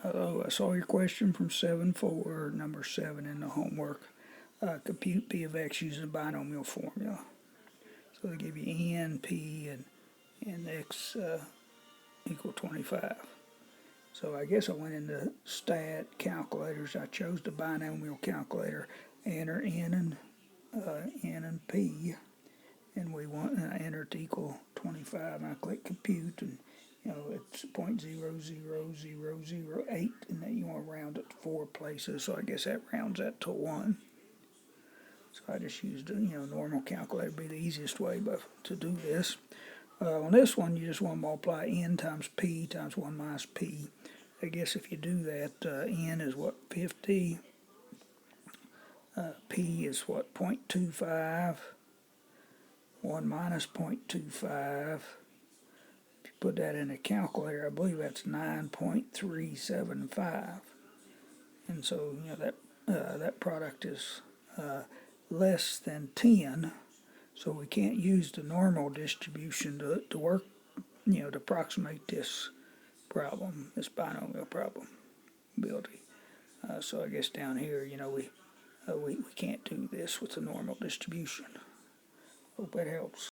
Oh, I saw your question from 7-4, number 7 in the homework. Compute P of x using a binomial formula. So they give you n, p, and x equal 25. So I guess I went into stat calculators. I chose the binomial calculator, enter n and p, and we want enter to equal 25. And I click compute, and it's 0.00008, and then you want to round it to 4 places. So I guess that rounds that to 1. So I just used normal calculator would be the easiest way to do this. On this one, you just want to multiply n times p times 1 minus p. I guess if you do that, n is what, 50, p is what, 0.25, 1 minus 0.25. If you put that in a calculator, I believe that's 9.375. And so, that product is less than 10, so we can't use the normal distribution to work, to approximate this problem, this binomial probability. So I guess down here, we can't do this with the normal distribution. Hope that helps.